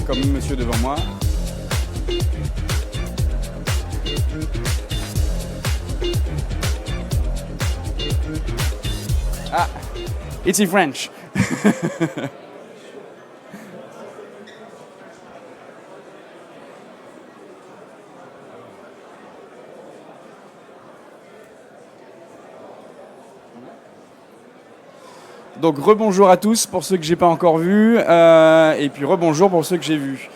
comme monsieur devant moi. Ah, it's in French. Donc rebonjour à tous pour ceux que j'ai pas encore vus et puis rebonjour pour ceux que j'ai vus.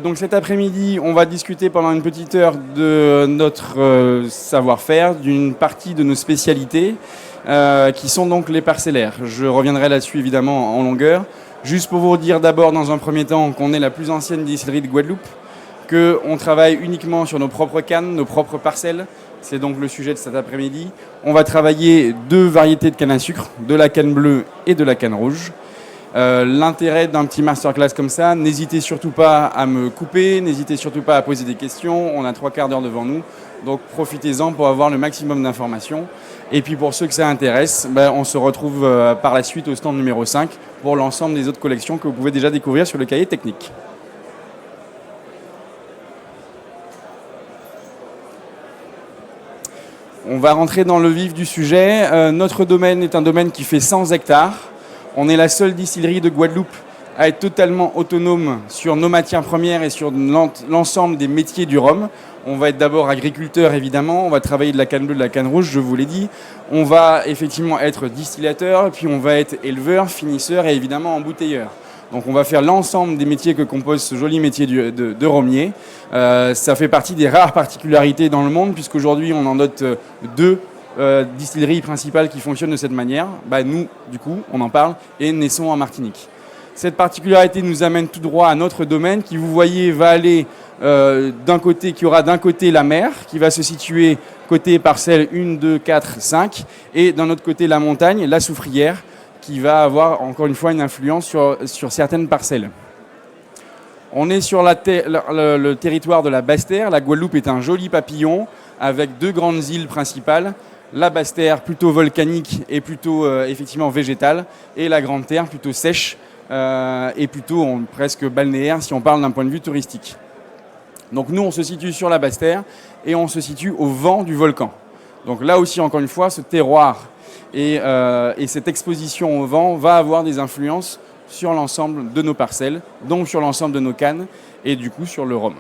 Donc cet après-midi, on va discuter pendant une petite heure de notre savoir-faire, d'une partie de nos spécialités qui sont donc les parcellaires. Je reviendrai là-dessus évidemment en longueur. Juste pour vous dire d'abord dans un premier temps qu'on est la plus ancienne distillerie de Guadeloupe, qu'on travaille uniquement sur nos propres cannes, nos propres parcelles. C'est donc le sujet de cet après-midi. On va travailler deux variétés de canne à sucre, de la canne bleue et de la canne rouge. L'intérêt d'un petit masterclass comme ça, n'hésitez surtout pas à me couper, n'hésitez surtout pas à poser des questions. On a 3/4 d'heure devant nous, donc profitez-en pour avoir le maximum d'informations. Et puis pour ceux que ça intéresse, on se retrouve par la suite au stand numéro 5 pour l'ensemble des autres collections que vous pouvez déjà découvrir sur le cahier technique. On va rentrer dans le vif du sujet. Notre domaine est un domaine qui fait 100 hectares. On est la seule distillerie de Guadeloupe à être totalement autonome sur nos matières premières et sur l'ensemble des métiers du rhum. On va être d'abord agriculteur, évidemment. On va travailler de la canne bleue, de la canne rouge, je vous l'ai dit. On va effectivement être distillateur, puis on va être éleveur, finisseur et évidemment embouteilleur. Donc on va faire l'ensemble des métiers que compose ce joli métier de rhummier. Ça fait partie des rares particularités dans le monde, puisqu'aujourd'hui on en note deux distilleries principales qui fonctionnent de cette manière. Nous, du coup, on en parle, et naissons en Martinique. Cette particularité nous amène tout droit à notre domaine, qui, vous voyez, va aller qui aura d'un côté la mer, qui va se situer côté parcelle 1, 2, 4, 5, et d'un autre côté la montagne, la soufrière, qui va avoir encore une fois une influence sur certaines parcelles. On est sur le territoire de la Basse-Terre. La Guadeloupe est un joli papillon avec deux grandes îles principales. La Basse-Terre plutôt volcanique et plutôt effectivement végétale, et la Grande Terre plutôt sèche et plutôt presque balnéaire si on parle d'un point de vue touristique. Donc nous on se situe sur la Basse-Terre et on se situe au vent du volcan. Donc là aussi encore une fois ce terroir et cette exposition au vent va avoir des influences sur l'ensemble de nos parcelles, donc sur l'ensemble de nos cannes et du coup sur le rhum.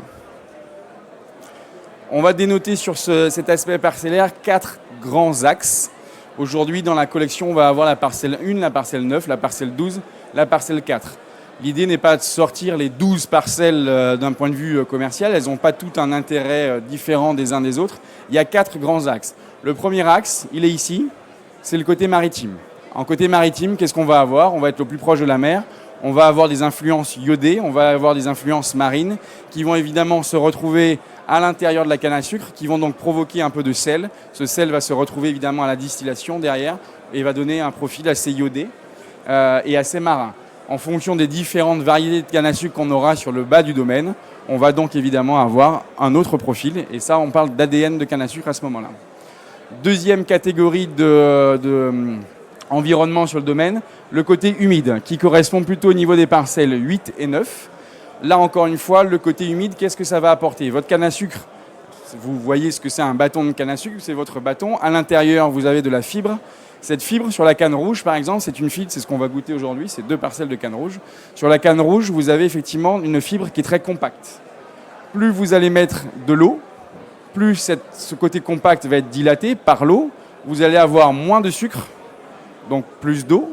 On va dénoter sur cet aspect parcellaire 4 grands axes. Aujourd'hui dans la collection on va avoir la parcelle 1, la parcelle 9, la parcelle 12, la parcelle 4. L'idée n'est pas de sortir les 12 parcelles d'un point de vue commercial, elles n'ont pas tout un intérêt différent des uns des autres. Il y a 4 grands axes. Le premier axe, il est ici, c'est le côté maritime. En côté maritime, qu'est-ce qu'on va avoir ? On va être le plus proche de la mer, on va avoir des influences iodées, on va avoir des influences marines qui vont évidemment se retrouver à l'intérieur de la canne à sucre, qui vont donc provoquer un peu de sel. Ce sel va se retrouver évidemment à la distillation derrière et va donner un profil assez iodé et assez marin. En fonction des différentes variétés de canne à sucre qu'on aura sur le bas du domaine, on va donc évidemment avoir un autre profil. Et ça, on parle d'ADN de canne à sucre à ce moment-là. Deuxième catégorie environnement sur le domaine, le côté humide, qui correspond plutôt au niveau des parcelles 8 et 9. Là, encore une fois, le côté humide, qu'est-ce que ça va apporter ? Votre canne à sucre, vous voyez ce que c'est un bâton de canne à sucre, c'est votre bâton. À l'intérieur, vous avez de la fibre. Cette fibre, sur la canne rouge, par exemple, c'est une fibre, c'est ce qu'on va goûter aujourd'hui, c'est 2 parcelles de canne rouge. Sur la canne rouge, vous avez effectivement une fibre qui est très compacte. Plus vous allez mettre de l'eau, plus ce côté compact va être dilaté par l'eau, vous allez avoir moins de sucre, donc plus d'eau,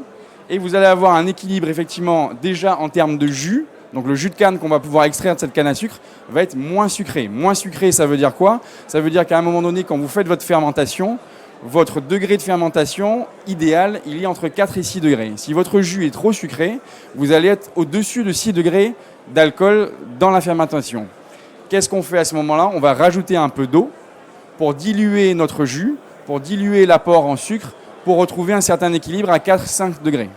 et vous allez avoir un équilibre effectivement déjà en termes de jus. Donc le jus de canne qu'on va pouvoir extraire de cette canne à sucre va être moins sucré. Moins sucré, ça veut dire quoi ? Ça veut dire qu'à un moment donné, quand vous faites votre fermentation, votre degré de fermentation idéal, il est entre 4 et 6 degrés. Si votre jus est trop sucré, vous allez être au-dessus de 6 degrés d'alcool dans la fermentation. Qu'est-ce qu'on fait à ce moment-là ? On va rajouter un peu d'eau pour diluer notre jus, pour diluer l'apport en sucre, pour retrouver un certain équilibre à 4-5 degrés.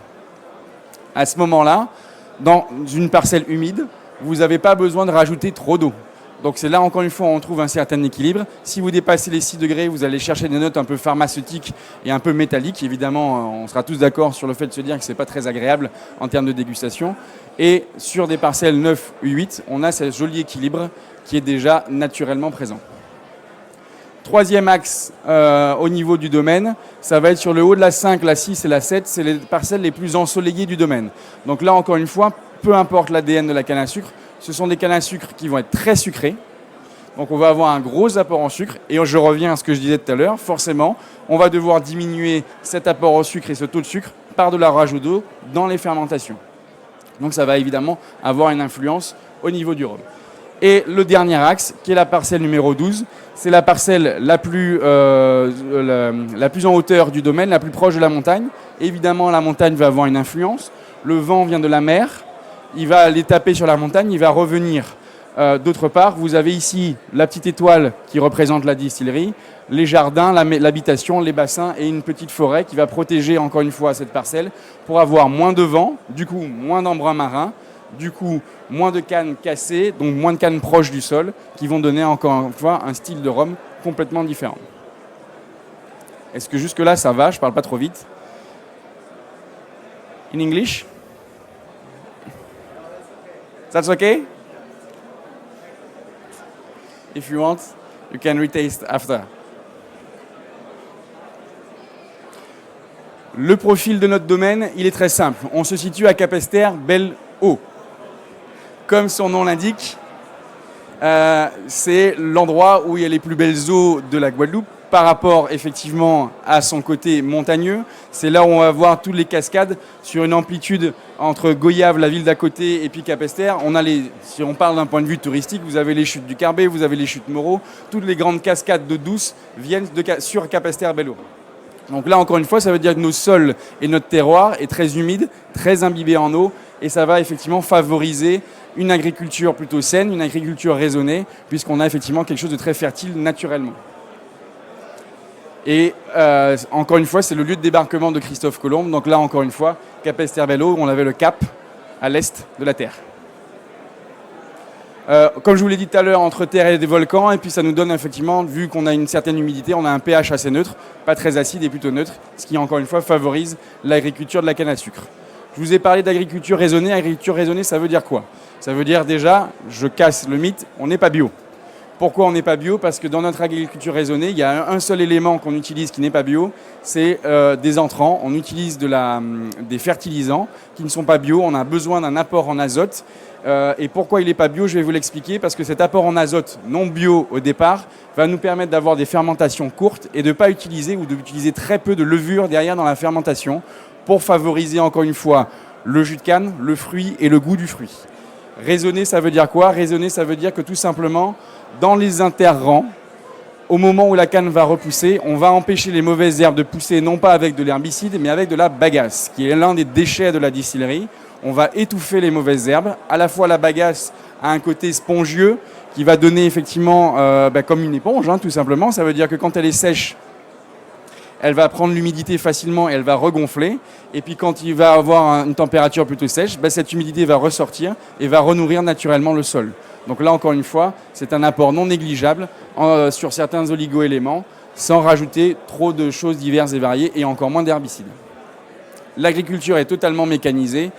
À ce moment-là, dans une parcelle humide, vous n'avez pas besoin de rajouter trop d'eau. Donc c'est là, encore une fois, on trouve un certain équilibre. Si vous dépassez les 6 degrés, vous allez chercher des notes un peu pharmaceutiques et un peu métalliques. Évidemment, on sera tous d'accord sur le fait de se dire que ce n'est pas très agréable en termes de dégustation. Et sur des parcelles 9 ou 8, on a ce joli équilibre qui est déjà naturellement présent. Troisième axe au niveau du domaine, ça va être sur le haut de la 5, la 6 et la 7, c'est les parcelles les plus ensoleillées du domaine. Donc là, encore une fois, peu importe l'ADN de la canne à sucre, ce sont des cannes à sucre qui vont être très sucrées. Donc on va avoir un gros apport en sucre. Et je reviens à ce que je disais tout à l'heure, forcément, on va devoir diminuer cet apport au sucre et ce taux de sucre par de la rajout d'eau dans les fermentations. Donc ça va évidemment avoir une influence au niveau du rhum. Et le dernier axe, qui est la parcelle numéro 12, c'est la parcelle la plus en hauteur du domaine, la plus proche de la montagne. Évidemment, la montagne va avoir une influence. Le vent vient de la mer, il va aller taper sur la montagne, il va revenir d'autre part. Vous avez ici la petite étoile qui représente la distillerie, les jardins, l'habitation, les bassins et une petite forêt qui va protéger encore une fois cette parcelle pour avoir moins de vent, du coup moins d'embruns marins, du coup moins de cannes cassées, donc moins de cannes proches du sol, qui vont donner encore une fois un style de rhum complètement différent. Est-ce que jusque-là ça va? Je ne parle pas trop vite. In English? That's okay? If you want, you can retaste after. Le profil de notre domaine, il est très simple. On se situe à Capesterre-Belle-Eau. Comme son nom l'indique, c'est l'endroit où il y a les plus belles eaux de la Guadeloupe par rapport effectivement à son côté montagneux. C'est là où on va voir toutes les cascades sur une amplitude entre Goyave, la ville d'à côté, et puis Capesterre. Si on parle d'un point de vue touristique, vous avez les chutes du Carbet, vous avez les chutes Moreau. Toutes les grandes cascades d'eau douce viennent sur Capesterre-Belle-Eau. Donc là, encore une fois, ça veut dire que nos sols et notre terroir est très humide, très imbibé en eau, et ça va effectivement favoriser une agriculture plutôt saine, une agriculture raisonnée, puisqu'on a effectivement quelque chose de très fertile naturellement. Et encore une fois, c'est le lieu de débarquement de Christophe Colomb. Donc là, encore une fois, Capesterre-Belle-Eau, on avait le cap à l'est de la Terre. Comme je vous l'ai dit tout à l'heure, entre terre et des volcans, et puis ça nous donne effectivement, vu qu'on a une certaine humidité, on a un pH assez neutre, pas très acide et plutôt neutre, ce qui encore une fois favorise l'agriculture de la canne à sucre. Je vous ai parlé d'agriculture raisonnée. Agriculture raisonnée, ça veut dire quoi? Ça veut dire déjà, je casse le mythe, on n'est pas bio. Pourquoi on n'est pas bio? Parce que dans notre agriculture raisonnée, il y a un seul élément qu'on utilise qui n'est pas bio, c'est des entrants. On utilise des fertilisants qui ne sont pas bio. On a besoin d'un apport en azote. Et pourquoi il n'est pas bio? Je vais vous l'expliquer. Parce que cet apport en azote non bio au départ va nous permettre d'avoir des fermentations courtes et de ne pas utiliser ou d'utiliser très peu de levure derrière dans la fermentation pour favoriser encore une fois le jus de canne, le fruit et le goût du fruit. Raisonner, ça veut dire quoi? Raisonner, ça veut dire que tout simplement, dans les interrangs, au moment où la canne va repousser, on va empêcher les mauvaises herbes de pousser, non pas avec de l'herbicide, mais avec de la bagasse, qui est l'un des déchets de la distillerie. On va étouffer les mauvaises herbes. À la fois, la bagasse a un côté spongieux qui va donner effectivement comme une éponge, tout simplement. Ça veut dire que quand elle est sèche, elle va prendre l'humidité facilement et elle va regonfler. Et puis quand il va avoir une température plutôt sèche, cette humidité va ressortir et va renourrir naturellement le sol. Donc là, encore une fois, c'est un apport non négligeable sur certains oligo-éléments, sans rajouter trop de choses diverses et variées et encore moins d'herbicides. L'agriculture est totalement mécanisée,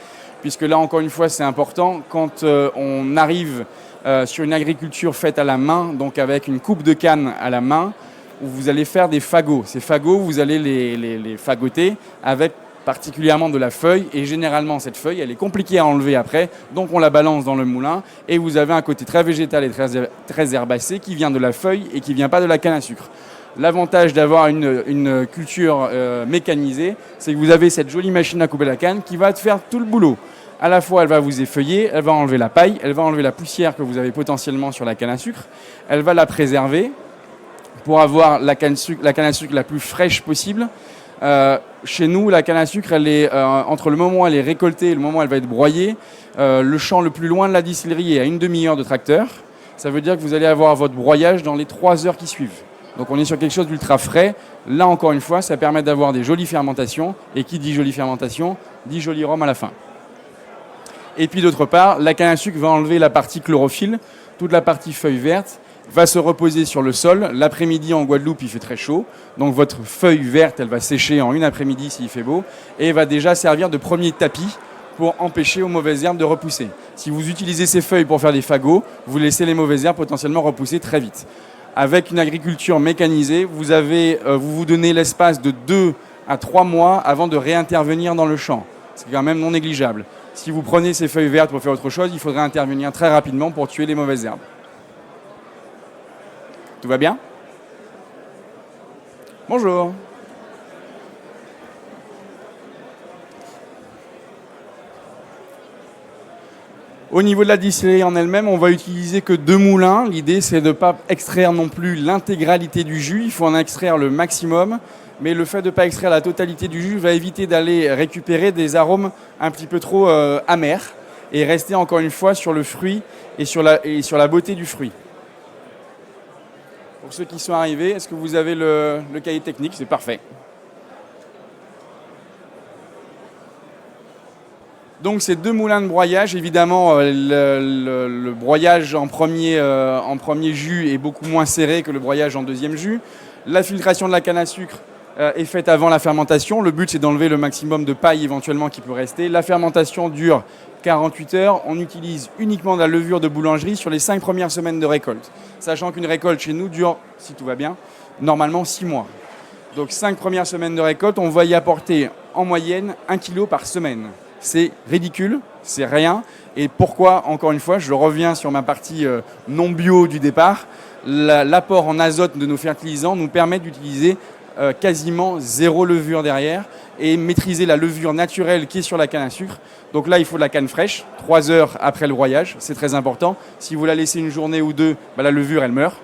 puisque là, encore une fois, c'est important. Quand on arrive sur une agriculture faite à la main, donc avec une coupe de canne à la main, où vous allez faire des fagots. Ces fagots, vous allez les fagoter avec particulièrement de la feuille, et généralement cette feuille, elle est compliquée à enlever après, donc on la balance dans le moulin, et vous avez un côté très végétal et très herbacé qui vient de la feuille et qui ne vient pas de la canne à sucre. L'avantage d'avoir une culture mécanisée, c'est que vous avez cette jolie machine à couper la canne qui va te faire tout le boulot. À la fois, elle va vous effeuiller, elle va enlever la paille, elle va enlever la poussière que vous avez potentiellement sur la canne à sucre, elle va la préserver pour avoir la canne à sucre la plus fraîche possible. Chez nous, la canne à sucre, elle est entre le moment où elle est récoltée et le moment où elle va être broyée, le champ le plus loin de la distillerie est à une demi-heure de tracteur. Ça veut dire que vous allez avoir votre broyage dans les 3 heures qui suivent. Donc on est sur quelque chose d'ultra frais. Là, encore une fois, ça permet d'avoir des jolies fermentations. Et qui dit jolie fermentation, dit joli rhum à la fin. Et puis d'autre part, la canne à sucre va enlever la partie chlorophylle, toute la partie feuille verte, va se reposer sur le sol. L'après-midi en Guadeloupe, il fait très chaud. Donc votre feuille verte, elle va sécher en une après-midi s'il fait beau. Et va déjà servir de premier tapis pour empêcher aux mauvaises herbes de repousser. Si vous utilisez ces feuilles pour faire des fagots, vous laissez les mauvaises herbes potentiellement repousser très vite. Avec une agriculture mécanisée, vous vous donnez l'espace de 2 à 3 mois avant de réintervenir dans le champ. C'est quand même non négligeable. Si vous prenez ces feuilles vertes pour faire autre chose, il faudrait intervenir très rapidement pour tuer les mauvaises herbes. Tout va bien? Bonjour. Au niveau de la distillerie en elle-même, on va utiliser que 2 moulins. L'idée, c'est de ne pas extraire non plus l'intégralité du jus. Il faut en extraire le maximum. Mais le fait de ne pas extraire la totalité du jus va éviter d'aller récupérer des arômes un petit peu trop amers et rester encore une fois sur le fruit et sur la beauté du fruit. Pour ceux qui sont arrivés, est-ce que vous avez le cahier technique? C'est parfait. Donc ces 2 moulins de broyage, évidemment, le broyage en premier jus est beaucoup moins serré que le broyage en deuxième jus. La filtration de la canne à sucre est faite avant la fermentation. Le but, c'est d'enlever le maximum de paille éventuellement qui peut rester. La fermentation dure 48 heures. On utilise uniquement de la levure de boulangerie sur les 5 premières semaines de récolte. Sachant qu'une récolte chez nous dure, si tout va bien, normalement 6 mois. Donc 5 premières semaines de récolte, on va y apporter en moyenne 1 kg par semaine. C'est ridicule, c'est rien. Et pourquoi, encore une fois, je reviens sur ma partie non bio du départ, l'apport en azote de nos fertilisants nous permet d'utiliser quasiment 0 levure derrière et maîtriser la levure naturelle qui est sur la canne à sucre. Donc là, il faut de la canne fraîche, 3 heures après le broyage, c'est très important. Si vous la laissez une journée ou deux, la levure, elle meurt.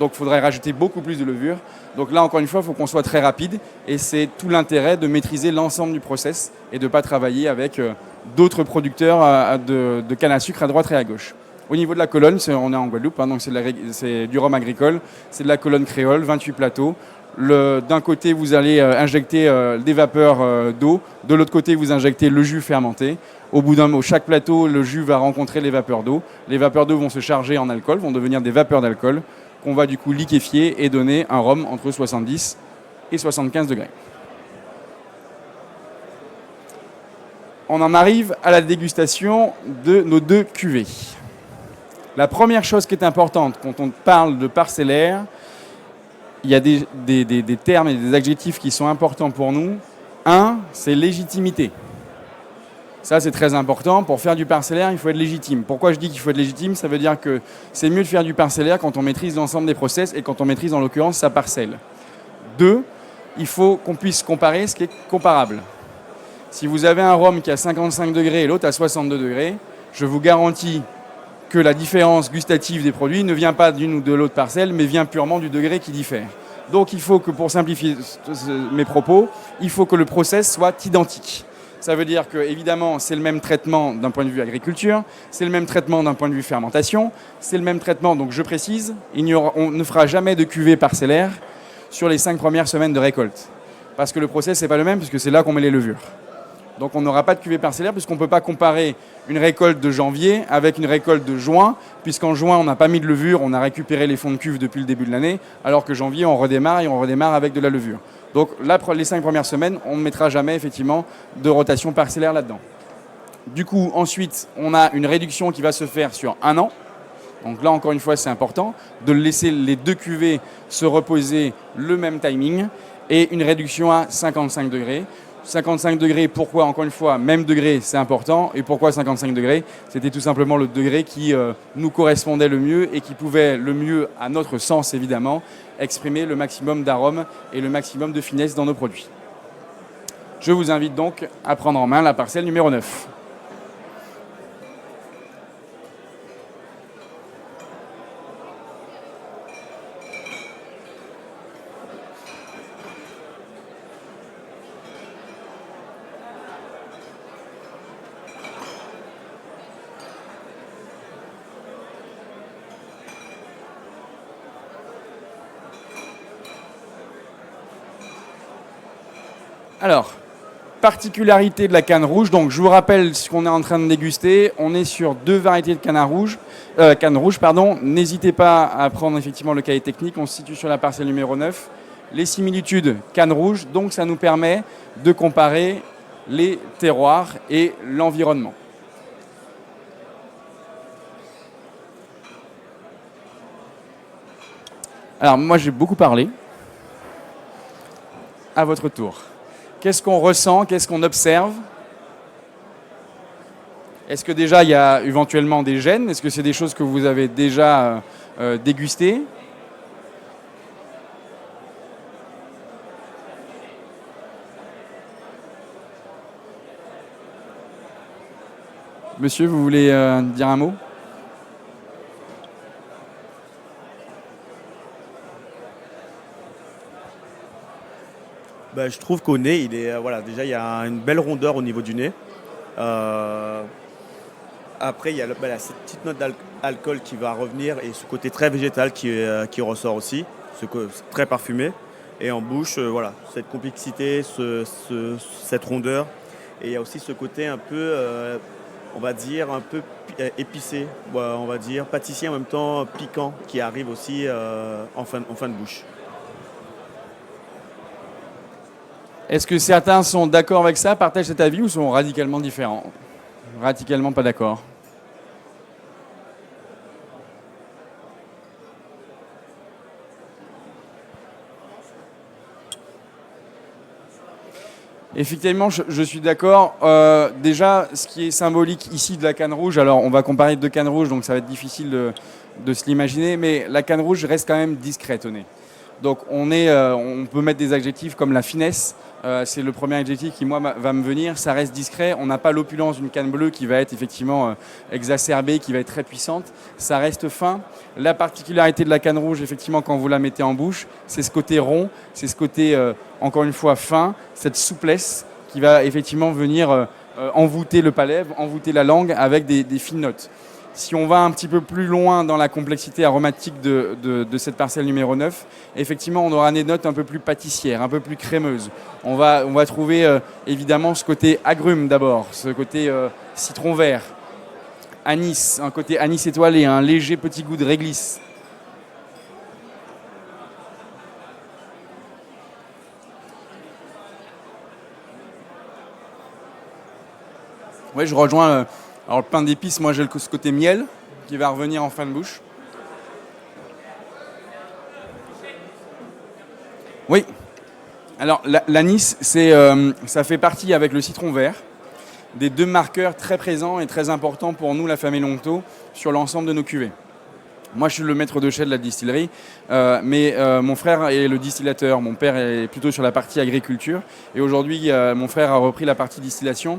Donc il faudrait rajouter beaucoup plus de levure. Donc là, encore une fois, il faut qu'on soit très rapide. Et c'est tout l'intérêt de maîtriser l'ensemble du process et de ne pas travailler avec d'autres producteurs de canne à sucre à droite et à gauche. Au niveau de la colonne, on est en Guadeloupe, donc c'est du rhum agricole. C'est de la colonne créole, 28 plateaux. D'un côté, vous allez injecter des vapeurs d'eau. De l'autre côté, vous injectez le jus fermenté. Au bout d'un mot, chaque plateau, le jus va rencontrer les vapeurs d'eau. Les vapeurs d'eau vont se charger en alcool, vont devenir des vapeurs d'alcool, qu'on va du coup liquéfier et donner un rhum entre 70 et 75 degrés. On en arrive à la dégustation de nos 2 cuvées. La première chose qui est importante quand on parle de parcellaire, il y a des termes et des adjectifs qui sont importants pour nous. Un, c'est légitimité. Ça, c'est très important. Pour faire du parcellaire, il faut être légitime. Pourquoi je dis qu'il faut être légitime? Ça veut dire que c'est mieux de faire du parcellaire quand on maîtrise l'ensemble des process et quand on maîtrise, en l'occurrence, sa parcelle. 2, il faut qu'on puisse comparer ce qui est comparable. Si vous avez un rhum qui a 55 degrés et l'autre à 62 degrés, je vous garantis que la différence gustative des produits ne vient pas d'une ou de l'autre parcelle, mais vient purement du degré qui diffère. Donc il faut que, pour simplifier mes propos, il faut que le process soit identique. Ça veut dire que, évidemment, c'est le même traitement d'un point de vue agriculture, c'est le même traitement d'un point de vue fermentation, c'est le même traitement, donc je précise, on ne fera jamais de cuvée parcellaire sur les 5 premières semaines de récolte. Parce que le process n'est pas le même, puisque c'est là qu'on met les levures. Donc on n'aura pas de cuvée parcellaire, puisqu'on ne peut pas comparer une récolte de janvier avec une récolte de juin, puisqu'en juin, on n'a pas mis de levure, on a récupéré les fonds de cuve depuis le début de l'année, alors que janvier, on redémarre et on redémarre avec de la levure. Donc là, les 5 premières semaines, on ne mettra jamais effectivement de rotation parcellaire là-dedans. Du coup, ensuite, on a une réduction qui va se faire sur 1 an. Donc là, encore une fois, c'est important de laisser les 2 cuvées se reposer le même timing et une réduction à 55 degrés. 55 degrés, pourquoi? Encore une fois, même degré, c'est important. Et pourquoi 55 degrés? C'était tout simplement le degré qui nous correspondait le mieux et qui pouvait le mieux, à notre sens évidemment, exprimer le maximum d'arômes et le maximum de finesse dans nos produits. Je vous invite donc à prendre en main la parcelle numéro 9. Alors, Particularité de la canne rouge, donc je vous rappelle ce qu'on est en train de déguster. On est sur 2 variétés de canne rouge. N'hésitez pas à prendre effectivement le cahier technique. On se situe sur la parcelle numéro 9. Les similitudes canne rouge, donc ça nous permet de comparer les terroirs et l'environnement. Alors moi j'ai beaucoup parlé. À votre tour. Qu'est-ce qu'on ressent? Qu'est-ce qu'on observe? Est-ce que déjà il y a éventuellement des gènes? Est-ce que c'est des choses que vous avez déjà dégustées? Monsieur, vous voulez dire un mot? Je trouve qu'au nez, déjà il y a une belle rondeur au niveau du nez. Après, il y a cette petite note d'alcool qui va revenir et ce côté très végétal qui ressort aussi, très parfumé. Et en bouche, cette complexité, cette rondeur. Et il y a aussi ce côté un peu, on va dire, un peu épicé, on va dire, pâtissier en même temps piquant qui arrive aussi en fin de bouche. Est-ce que certains sont d'accord avec ça, partagent cet avis ou sont radicalement différents? Radicalement pas d'accord. Effectivement, je suis d'accord. Déjà, ce qui est symbolique ici de la canne rouge, alors on va comparer 2 cannes rouges, donc ça va être difficile de se l'imaginer, mais la canne rouge reste quand même discrète au nez. Donc on peut mettre des adjectifs comme la finesse. C'est le premier adjectif qui, moi, va me venir. Ça reste discret. On n'a pas l'opulence d'une canne bleue qui va être effectivement exacerbée, qui va être très puissante. Ça reste fin. La particularité de la canne rouge, effectivement, quand vous la mettez en bouche, c'est ce côté rond, c'est ce côté, encore une fois, fin, cette souplesse qui va effectivement venir envoûter le palais, envoûter la langue avec des fines notes. Si on va un petit peu plus loin dans la complexité aromatique de cette parcelle numéro 9, effectivement, on aura des notes un peu plus pâtissières, un peu plus crémeuses. On va trouver évidemment ce côté agrume d'abord, ce côté citron vert, anis, un côté anis étoilé, un léger petit goût de réglisse. Oui, je rejoins. Alors le pain d'épices, moi j'ai ce côté miel qui va revenir en fin de bouche. Oui. Alors l'anis, ça fait partie avec le citron vert des 2 marqueurs très présents et très importants pour nous, la famille Longto, sur l'ensemble de nos cuvées. Moi, je suis le maître de chai de la distillerie, mais mon frère est le distillateur. Mon père est plutôt sur la partie agriculture. Et aujourd'hui, mon frère a repris la partie distillation.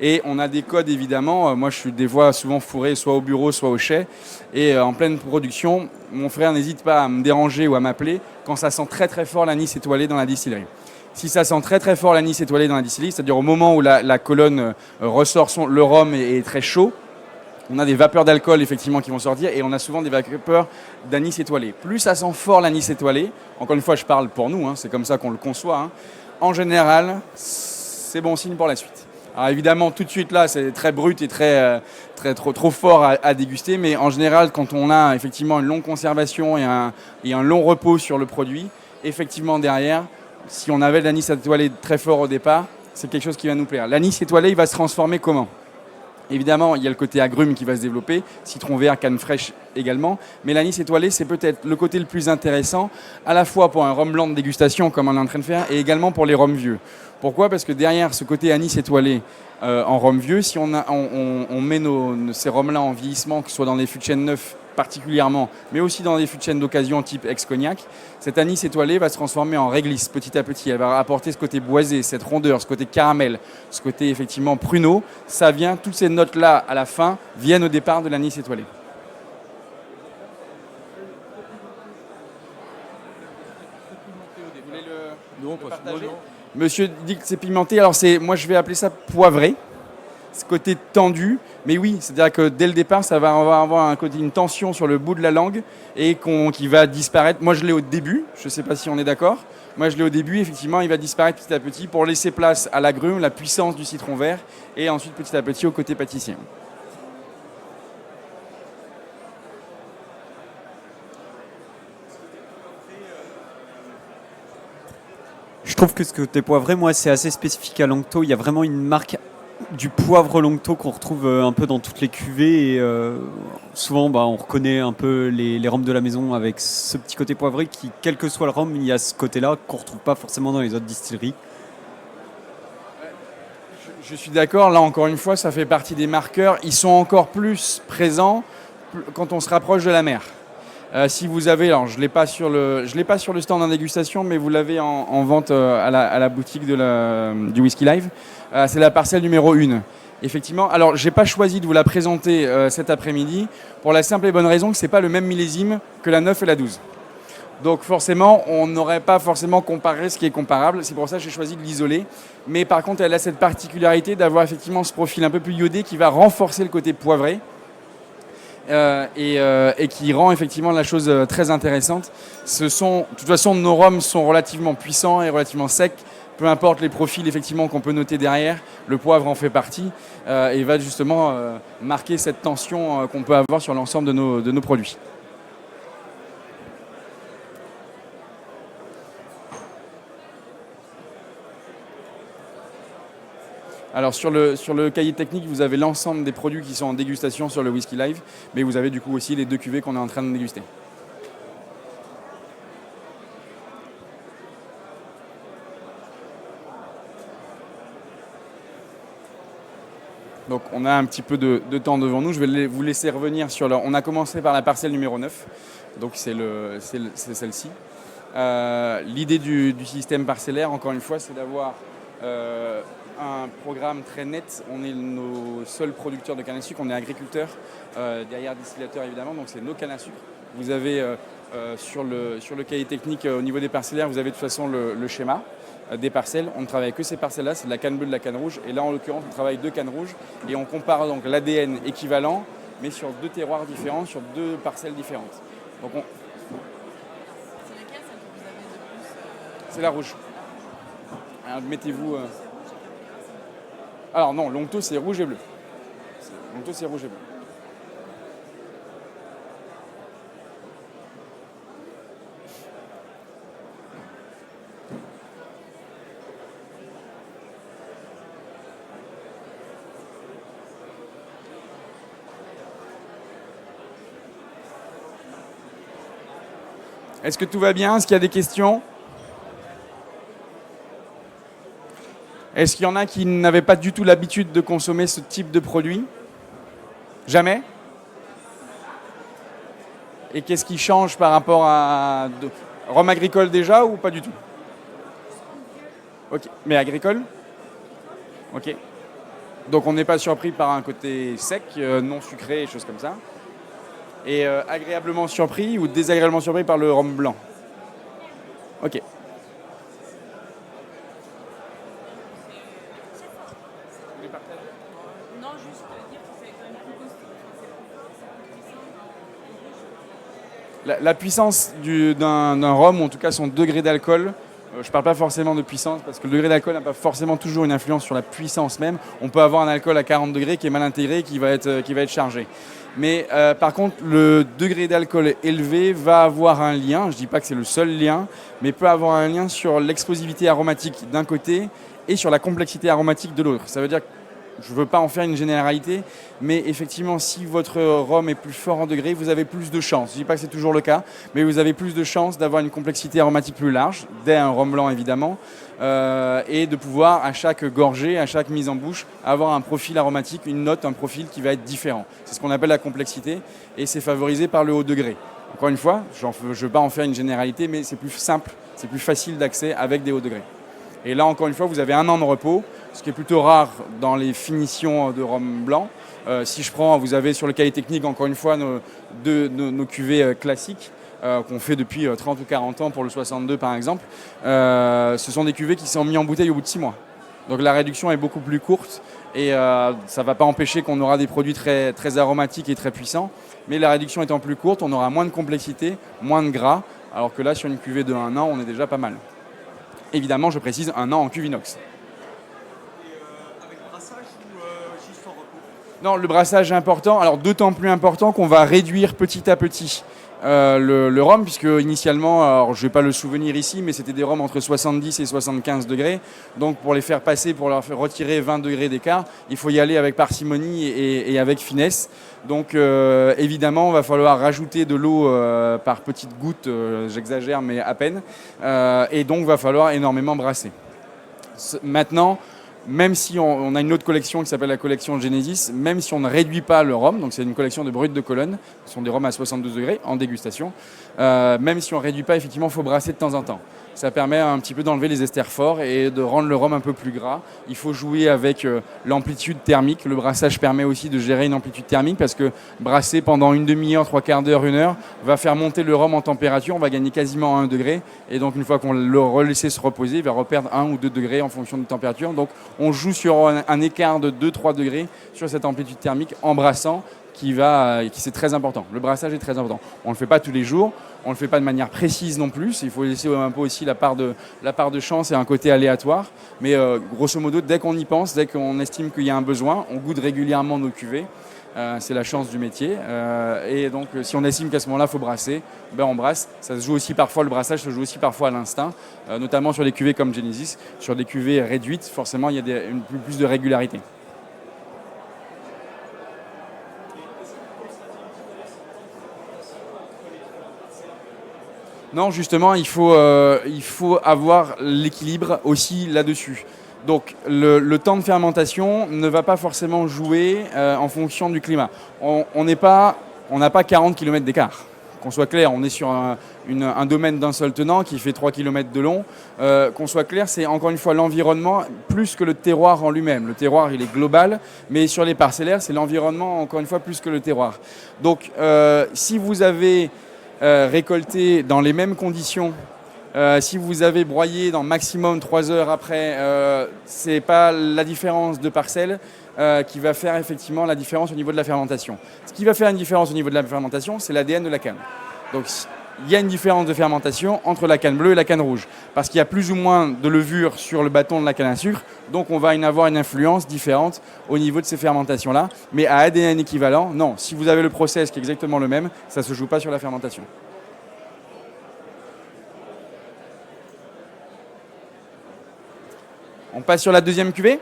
Et on a des codes, évidemment. Moi, je suis des fois souvent fourré, soit au bureau, soit au chai. Et en pleine production, mon frère n'hésite pas à me déranger ou à m'appeler quand ça sent très très fort l'anis étoilé dans la distillerie. Si ça sent très très fort l'anis étoilé dans la distillerie, c'est-à-dire au moment où la colonne ressort, le rhum est très chaud, on a des vapeurs d'alcool effectivement qui vont sortir et on a souvent des vapeurs d'anis étoilé. Plus ça sent fort l'anis étoilé, encore une fois je parle pour nous, c'est comme ça qu'on le conçoit, en général c'est bon signe pour la suite. Alors évidemment tout de suite là c'est très brut et trop fort à déguster, mais en général quand on a effectivement une longue conservation et un long repos sur le produit, effectivement derrière, si on avait de l'anis étoilé très fort au départ, c'est quelque chose qui va nous plaire. L'anis étoilé il va se transformer comment ? Évidemment, il y a le côté agrume qui va se développer, citron vert, canne fraîche également. Mais l'anis étoilé, c'est peut-être le côté le plus intéressant, à la fois pour un rhum blanc de dégustation, comme on est en train de faire, et également pour les rhums vieux. Pourquoi ? Parce que derrière ce côté anis étoilé en rhum vieux, si on met ces rhums-là en vieillissement, que ce soit dans des fûts de chêne neufs particulièrement, mais aussi dans des fûts de chêne d'occasion type ex-cognac, cette anis étoilé va se transformer en réglisse petit à petit. Elle va apporter ce côté boisé, cette rondeur, ce côté caramel, ce côté effectivement pruneau. Ça vient, toutes ces notes-là à la fin viennent au départ de l'anis étoilé. Monsieur dit que c'est pimenté, alors moi je vais appeler ça poivré. ce côté tendu. Mais oui, c'est-à-dire que dès le départ, on va avoir une tension sur le bout de la langue et qui va disparaître. Moi, je l'ai au début. Je ne sais pas si on est d'accord. Moi, je l'ai au début. Effectivement, il va disparaître petit à petit pour laisser place à l'agrume, la puissance du citron vert, et ensuite petit à petit au côté pâtissier. Je trouve que ce côté poivré, moi, c'est assez spécifique à Longto. Il y a vraiment une marque du poivre Longto qu'on retrouve un peu dans toutes les cuvées. Et souvent, on reconnaît un peu les rhums de la maison avec ce petit côté poivré qui, quel que soit le rhum, il y a ce côté-là qu'on ne retrouve pas forcément dans les autres distilleries. Je suis d'accord. Là, encore une fois, ça fait partie des marqueurs. Ils sont encore plus présents quand on se rapproche de la mer. Si vous avez, alors je l'ai pas sur le stand en dégustation, mais vous l'avez en vente à la boutique du Whisky Live. C'est la parcelle numéro 1. Effectivement, alors j'ai pas choisi de vous la présenter cet après-midi pour la simple et bonne raison que c'est pas le même millésime que la 9 et la 12. Donc forcément, on n'aurait pas forcément comparé ce qui est comparable. C'est pour ça que j'ai choisi de l'isoler. Mais par contre, elle a cette particularité d'avoir effectivement ce profil un peu plus iodé qui va renforcer le côté poivré. Et qui rend effectivement la chose très intéressante. De toute façon, nos rhums sont relativement puissants et relativement secs. Peu importe les profils effectivement qu'on peut noter derrière, le poivre en fait partie et va justement marquer cette tension qu'on peut avoir sur l'ensemble de nos produits. Alors sur le cahier technique, vous avez l'ensemble des produits qui sont en dégustation sur le Whisky Live, mais vous avez du coup aussi les 2 cuvées qu'on est en train de déguster. Donc on a un petit peu de temps devant nous. Je vais vous laisser revenir on a commencé par la parcelle numéro 9, donc c'est celle-ci. L'idée du système parcellaire, encore une fois, c'est d'avoir un programme très net. On est nos seuls producteurs de canne à sucre, on est agriculteurs, derrière distillateurs évidemment, donc c'est nos cannes à sucre. Vous avez sur le cahier technique au niveau des parcellaires, vous avez de toute façon le schéma des parcelles. On ne travaille que ces parcelles-là, c'est de la canne bleue, de la canne rouge. Et là en l'occurrence, on travaille 2 cannes rouges et on compare donc l'ADN équivalent, mais sur 2 terroirs différents, sur 2 parcelles différentes. Donc c'est laquelle celle que vous avez de plus C'est la rouge. Alors, mettez-vous. Alors non, Longto c'est rouge et bleu. Longto c'est rouge et bleu. Est-ce que tout va bien? Est-ce qu'il y a des questions? Est-ce qu'il y en a qui n'avaient pas du tout l'habitude de consommer ce type de produit? Jamais? Et qu'est-ce qui change par rapport à rhum agricole déjà ou pas du tout? Ok, mais agricole? Ok. Donc on n'est pas surpris par un côté sec, non sucré, choses comme ça. Et agréablement surpris ou désagréablement surpris par le rhum blanc? Ok. Non, juste dire que c'est quand même plus costaud. C'est plus La puissance d'un rhum, ou en tout cas son degré d'alcool, je ne parle pas forcément de puissance parce que le degré d'alcool n'a pas forcément toujours une influence sur la puissance même. On peut avoir un alcool à 40 degrés qui est mal intégré, qui va être chargé. Mais par contre, le degré d'alcool élevé va avoir un lien, je ne dis pas que c'est le seul lien, mais peut avoir un lien sur l'explosivité aromatique d'un côté et sur la complexité aromatique de l'autre. Ça veut dire que je ne veux pas en faire une généralité, mais effectivement, si votre rhum est plus fort en degré, vous avez plus de chances. Je ne dis pas que c'est toujours le cas, mais vous avez plus de chances d'avoir une complexité aromatique plus large, dès un rhum blanc évidemment, et de pouvoir, à chaque gorgée, à chaque mise en bouche, avoir un profil aromatique, une note, un profil qui va être différent. C'est ce qu'on appelle la complexité, et c'est favorisé par le haut degré. Encore une fois, je ne veux pas en faire une généralité, mais c'est plus simple, c'est plus facile d'accès avec des hauts degrés. Et là, encore une fois, vous avez 1 an de repos, ce qui est plutôt rare dans les finitions de rhum blanc. Si je prends, vous avez sur le cahier technique, encore une fois, nos cuvées classiques qu'on fait depuis 30 ou 40 ans pour le 62 par exemple. Ce sont des cuvées qui sont mises en bouteille au bout de 6 mois. Donc la réduction est beaucoup plus courte Et ça ne va pas empêcher qu'on aura des produits très, très aromatiques et très puissants. Mais la réduction étant plus courte, on aura moins de complexité, moins de gras. Alors que là, sur une cuvée de 1 an, on est déjà pas mal. Évidemment, je précise 1 an en cuve inox. Avec brassage ou juste en repos? Non, le brassage est important. Alors d'autant plus important qu'on va réduire petit à petit le rhum, puisque initialement, alors je n'ai pas le souvenir ici, mais c'était des rhums entre 70 et 75 degrés. Donc pour les faire passer, pour leur faire retirer 20 degrés d'écart, il faut y aller avec parcimonie et avec finesse. Donc évidemment, il va falloir rajouter de l'eau par petites gouttes, j'exagère, mais à peine. Et donc il va falloir énormément brasser. Maintenant, même si on a une autre collection qui s'appelle la collection Genesis, même si on ne réduit pas le rhum, donc c'est une collection de brut de Cologne, ce sont des rhums à 72 degrés en dégustation, même si on ne réduit pas, effectivement, il faut brasser de temps en temps. Ça permet un petit peu d'enlever les esters forts et de rendre le rhum un peu plus gras. Il faut jouer avec l'amplitude thermique. Le brassage permet aussi de gérer une amplitude thermique parce que brasser pendant une demi-heure, 3/4 d'heure, 1 heure, va faire monter le rhum en température. On va gagner quasiment 1 degré. Et donc, une fois qu'on le relaisse se reposer, il va reperdre 1 ou 2 degrés en fonction de la température. Donc, on joue sur un écart de 2-3 degrés sur cette amplitude thermique en brassant qui c'est très important. Le brassage est très important. On ne le fait pas tous les jours. On ne le fait pas de manière précise non plus. Il faut laisser un peu aussi la part de chance et un côté aléatoire. Mais grosso modo, dès qu'on y pense, dès qu'on estime qu'il y a un besoin, on goûte régulièrement nos cuvées. C'est la chance du métier. Et donc, si on estime qu'à ce moment-là, il faut brasser, ben on brasse. Ça se joue aussi parfois, le brassage se joue aussi parfois à l'instinct, notamment sur des cuvées comme Genesis. Sur des cuvées réduites, forcément, il y a plus de régularité. Non, justement, il faut avoir l'équilibre aussi là-dessus. Donc, le temps de fermentation ne va pas forcément jouer en fonction du climat. On n'a pas 40 km d'écart. Qu'on soit clair, on est sur un domaine d'un seul tenant qui fait 3 km de long. Qu'on soit clair, c'est encore une fois l'environnement plus que le terroir en lui-même. Le terroir, il est global, mais sur les parcellaires, c'est l'environnement encore une fois plus que le terroir. Donc, si vous avez récolté dans les mêmes conditions, si vous avez broyé dans maximum 3 heures après, ce n'est pas la différence de parcelle qui va faire effectivement la différence au niveau de la fermentation. Ce qui va faire une différence au niveau de la fermentation, c'est l'ADN de la canne. Donc il y a une différence de fermentation entre la canne bleue et la canne rouge, parce qu'il y a plus ou moins de levure sur le bâton de la canne à sucre, donc on va avoir une influence différente au niveau de ces fermentations-là. Mais à ADN équivalent, non. Si vous avez le process qui est exactement le même, ça ne se joue pas sur la fermentation. On passe sur la deuxième cuvée,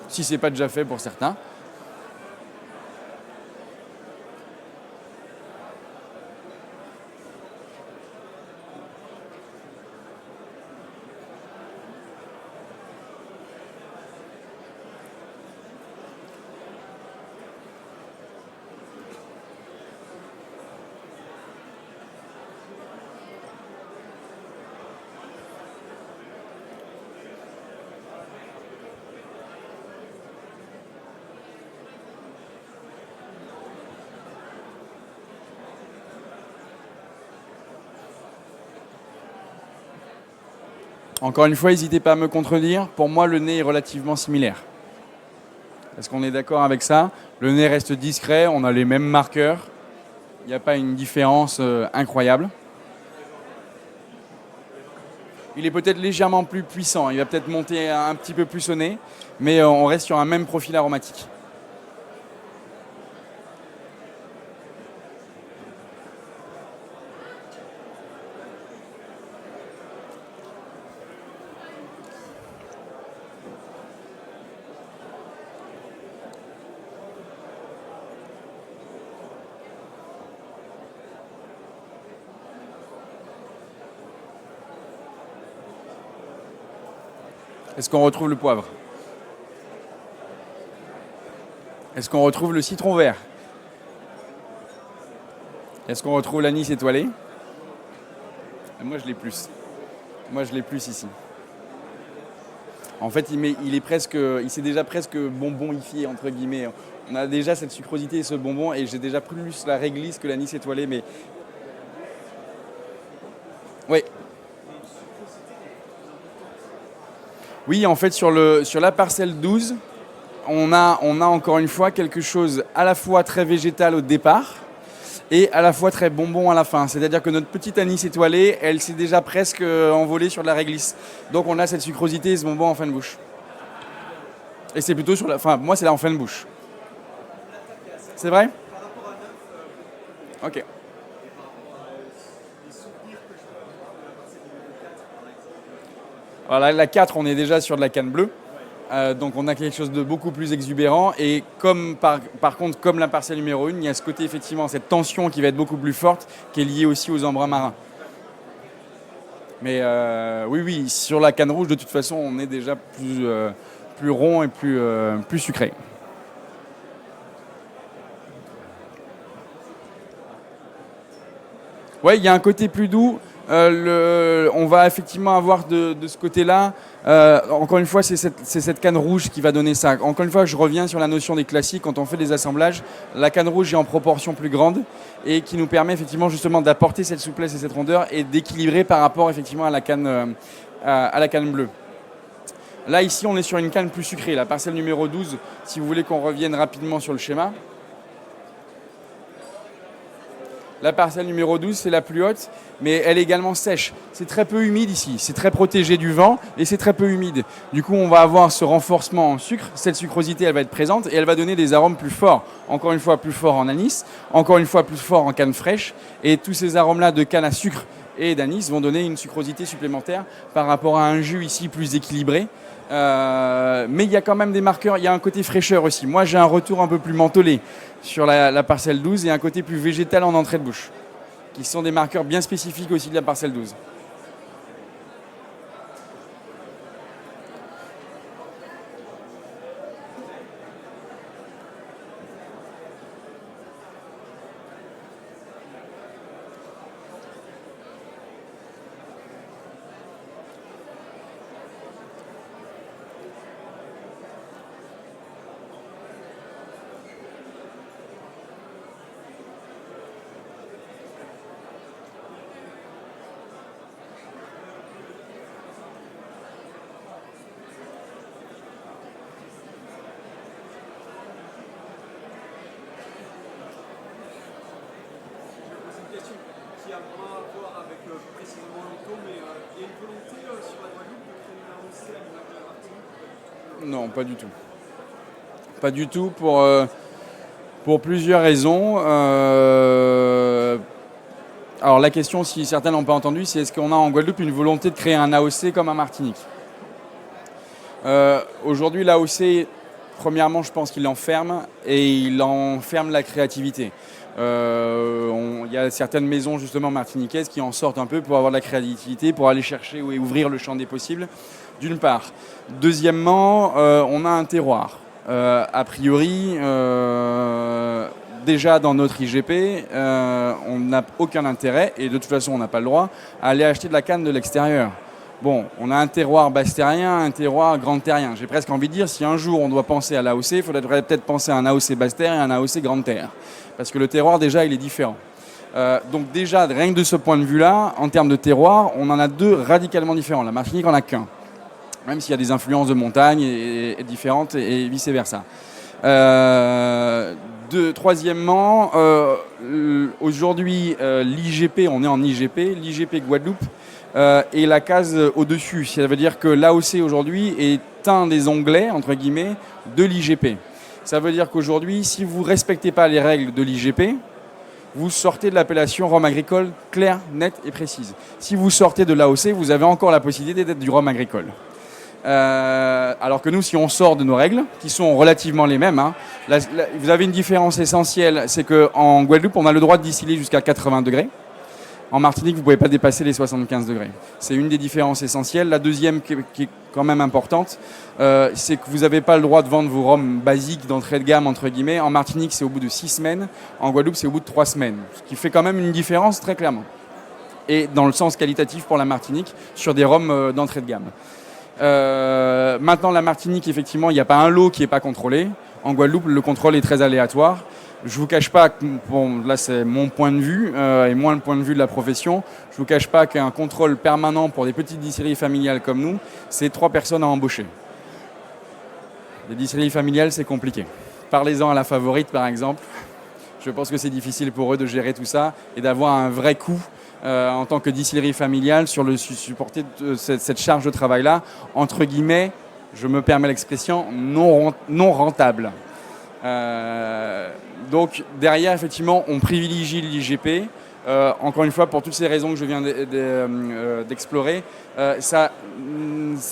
si ce n'est pas déjà fait pour certains. Encore une fois, n'hésitez pas à me contredire. Pour moi, le nez est relativement similaire. Est-ce qu'on est d'accord avec ça? Le nez reste discret, on a les mêmes marqueurs. Il n'y a pas une différence incroyable. Il est peut-être légèrement plus puissant. Il va peut-être monter un petit peu plus au nez, mais on reste sur un même profil aromatique. Est-ce qu'on retrouve le poivre? Est-ce qu'on retrouve le citron vert? Est-ce qu'on retrouve l'anis étoilé? Moi, je l'ai plus. Moi, je l'ai plus ici. En fait, il s'est déjà presque bonbonifié, entre guillemets. On a déjà cette sucrosité et ce bonbon, et j'ai déjà plus la réglisse que l'anis étoilé, mais... Oui. Oui, en fait, sur la parcelle 12, on a encore une fois quelque chose à la fois très végétal au départ et à la fois très bonbon à la fin. C'est-à-dire que notre petite anis étoilée, elle s'est déjà presque envolée sur de la réglisse. Donc on a cette sucrosité et ce bonbon en fin de bouche. Et c'est plutôt sur la... Enfin, moi, c'est là en fin de bouche. C'est vrai ? Ok. Voilà, la 4, on est déjà sur de la canne bleue. Donc on a quelque chose de beaucoup plus exubérant. Et comme par contre, comme la parcelle numéro 1, il y a ce côté, effectivement, cette tension qui va être beaucoup plus forte, qui est liée aussi aux embruns marins. Mais oui, sur la canne rouge, de toute façon, on est déjà plus rond et plus sucré. Ouais, il y a un côté plus doux. On va effectivement avoir de ce côté-là. Encore une fois, c'est cette canne rouge qui va donner ça. Encore une fois, je reviens sur la notion des classiques. Quand on fait des assemblages, la canne rouge est en proportion plus grande et qui nous permet effectivement justement d'apporter cette souplesse et cette rondeur et d'équilibrer par rapport effectivement à la canne bleue. Là, ici, on est sur une canne plus sucrée. La parcelle numéro 12, si vous voulez qu'on revienne rapidement sur le schéma. La parcelle numéro 12, c'est la plus haute, mais elle est également sèche. C'est très peu humide ici, c'est très protégé du vent et c'est très peu humide. Du coup, on va avoir ce renforcement en sucre. Cette sucrosité, elle va être présente et elle va donner des arômes plus forts. Encore une fois, plus forts en anis, encore une fois, plus forts en canne fraîche. Et tous ces arômes-là de canne à sucre et d'anis vont donner une sucrosité supplémentaire par rapport à un jus ici plus équilibré. Mais il y a quand même des marqueurs, il y a un côté fraîcheur aussi. Moi, j'ai un retour un peu plus mentholé sur la parcelle 12 et un côté plus végétal en entrée de bouche, qui sont des marqueurs bien spécifiques aussi de la parcelle 12. Non, pas du tout. Pas du tout pour plusieurs raisons. Alors la question, si certains n'ont pas entendu, c'est est-ce qu'on a en Guadeloupe une volonté de créer un AOC comme en Martinique ? Aujourd'hui, l'AOC, premièrement, je pense qu'il enferme et il enferme la créativité. Il y a certaines maisons justement martiniquaises qui en sortent un peu pour avoir de la créativité, pour aller chercher et ouvrir le champ des possibles, d'une part. Deuxièmement, on a un terroir. A priori, déjà dans notre IGP, on n'a aucun intérêt, et de toute façon on n'a pas le droit, à aller acheter de la canne de l'extérieur. Bon, on a un terroir basse-terrien, un terroir grand-terrien. J'ai presque envie de dire, si un jour on doit penser à l'AOC, il faudrait peut-être penser à un AOC basse-terre et un AOC grande-terre. Parce que le terroir, déjà, il est différent. Donc déjà, rien que de ce point de vue-là, en termes de terroir, on en a deux radicalement différents. La Martinique n'en a qu'un. Même s'il y a des influences de montagne et différentes et vice-versa. Troisièmement, aujourd'hui, l'IGP, on est en IGP, l'IGP Guadeloupe, et la case au-dessus. Ça veut dire que l'AOC aujourd'hui est un des onglets, entre guillemets, de l'IGP. Ça veut dire qu'aujourd'hui, si vous ne respectez pas les règles de l'IGP, vous sortez de l'appellation rhum agricole claire, nette et précise. Si vous sortez de l'AOC, vous avez encore la possibilité d'être du rhum agricole. Alors que nous, si on sort de nos règles, qui sont relativement les mêmes, vous avez une différence essentielle, c'est qu'en Guadeloupe, on a le droit de distiller jusqu'à 80 degrés. En Martinique, vous ne pouvez pas dépasser les 75 degrés. C'est une des différences essentielles. La deuxième, qui est quand même importante, c'est que vous n'avez pas le droit de vendre vos rhums basiques d'entrée de gamme, entre guillemets. En Martinique, c'est au bout de 6 semaines. En Guadeloupe, c'est au bout de 3 semaines. Ce qui fait quand même une différence très clairement. Et dans le sens qualitatif pour la Martinique, sur des rhums d'entrée de gamme. Maintenant, la Martinique, effectivement, il n'y a pas un lot qui n'est pas contrôlé. En Guadeloupe, le contrôle est très aléatoire. Je ne vous cache pas, bon, là c'est mon point de vue et moins le point de vue de la profession, je ne vous cache pas qu'un contrôle permanent pour des petites distilleries familiales comme nous, c'est 3 personnes à embaucher. Les distilleries familiales, c'est compliqué. Parlez-en à la Favorite, par exemple. Je pense que c'est difficile pour eux de gérer tout ça et d'avoir un vrai coût en tant que distillerie familiale sur le supporter de cette charge de travail-là, entre guillemets, je me permets l'expression, non rentable. Donc derrière, effectivement, on privilégie l'IGP. Encore une fois, pour toutes ces raisons que je viens d'explorer, ça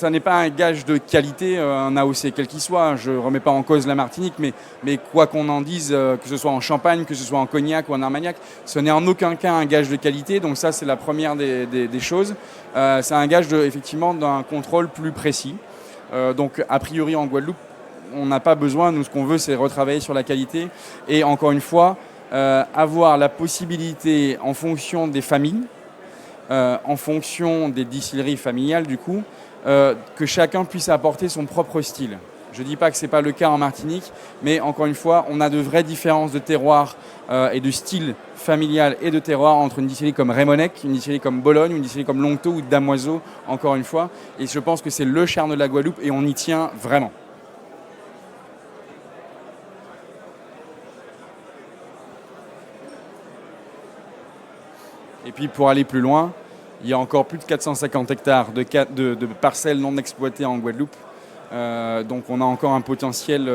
n'est pas un gage de qualité, un AOC quel qu'il soit. Je ne remets pas en cause la Martinique, mais quoi qu'on en dise, que ce soit en Champagne, que ce soit en Cognac ou en Armagnac, ce n'est en aucun cas un gage de qualité. Donc ça, c'est la première des choses. C'est un gage effectivement d'un contrôle plus précis. Donc a priori en Guadeloupe, on n'a pas besoin. Nous, ce qu'on veut, c'est retravailler sur la qualité. Et encore une fois, avoir la possibilité, en fonction des familles, en fonction des distilleries familiales, du coup, que chacun puisse apporter son propre style. Je ne dis pas que ce n'est pas le cas en Martinique, mais encore une fois, on a de vraies différences de terroir et de style familial et de terroir entre une distillerie comme Rémonec, une distillerie comme Bologne, une distillerie comme Longto ou Damoiseau, encore une fois. Et je pense que c'est le charme de la Guadeloupe et on y tient vraiment. Et puis pour aller plus loin, il y a encore plus de 450 hectares de parcelles non exploitées en Guadeloupe. Donc on a encore un potentiel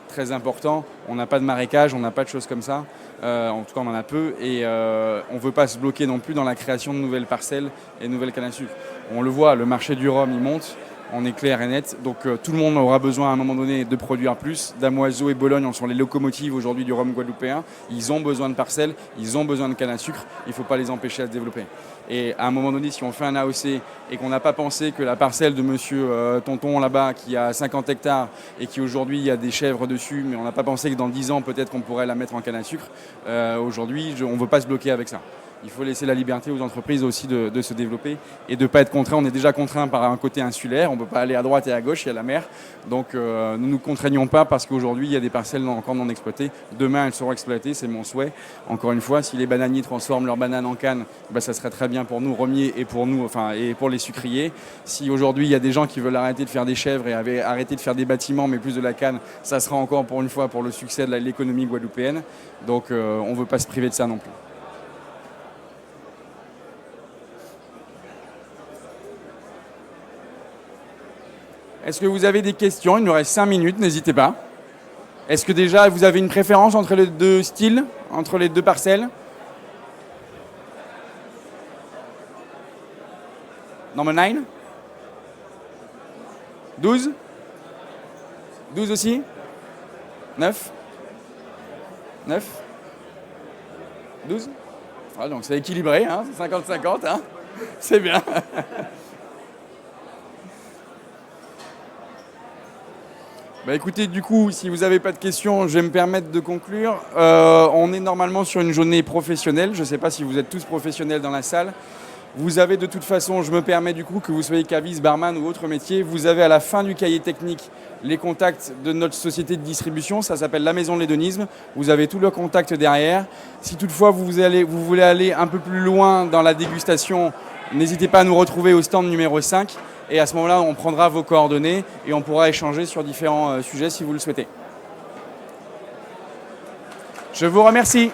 très important. On n'a pas de marécage, on n'a pas de choses comme ça. En tout cas, on en a peu. Et on ne veut pas se bloquer non plus dans la création de nouvelles parcelles et de nouvelles cannes à sucre. On le voit, le marché du rhum, il monte. On est clair et net. Donc tout le monde aura besoin à un moment donné de produire plus. Damoiseau et Bologne sont les locomotives aujourd'hui du rhum guadeloupéen. Ils ont besoin de parcelles, ils ont besoin de canne à sucre. Il ne faut pas les empêcher à se développer. Et à un moment donné, si on fait un AOC et qu'on n'a pas pensé que la parcelle de monsieur Tonton là-bas, qui a 50 hectares et qui aujourd'hui il y a des chèvres dessus, mais on n'a pas pensé que dans 10 ans peut-être qu'on pourrait la mettre en canne à sucre, aujourd'hui on ne veut pas se bloquer avec ça. Il faut laisser la liberté aux entreprises aussi de se développer et de ne pas être contraint. On est déjà contraint par un côté insulaire, on ne peut pas aller à droite et à gauche, il y a la mer. Donc ne nous contraignons pas parce qu'aujourd'hui il y a des parcelles encore non exploitées. Demain elles seront exploitées, c'est mon souhait. Encore une fois, si les bananiers transforment leurs bananes en canne, ça serait très bien pour nous, Romiers, et pour nous, et pour les sucriers. Si aujourd'hui il y a des gens qui veulent arrêter de faire des chèvres et arrêter de faire des bâtiments mais plus de la canne, ça sera encore pour une fois pour le succès de l'économie guadeloupéenne. Donc on ne veut pas se priver de ça non plus. Est-ce que vous avez des questions? Il nous reste 5 minutes, n'hésitez pas. Est-ce que déjà vous avez une préférence entre les deux styles, entre les deux parcelles? Number 9? 12? 12 aussi? 9? 9? 12? Ah, donc c'est équilibré, hein, c'est 50-50, hein. C'est bien. Écoutez, du coup, si vous n'avez pas de questions, je vais me permettre de conclure. On est normalement sur une journée professionnelle. Je ne sais pas si vous êtes tous professionnels dans la salle. Vous avez de toute façon, je me permets du coup, que vous soyez caviste, barman ou autre métier, vous avez à la fin du cahier technique les contacts de notre société de distribution. Ça s'appelle la Maison de l'Hédonisme. Vous avez tous leurs contacts derrière. Si toutefois vous voulez aller un peu plus loin dans la dégustation, n'hésitez pas à nous retrouver au stand numéro 5. Et à ce moment-là, on prendra vos coordonnées et on pourra échanger sur différents sujets si vous le souhaitez. Je vous remercie.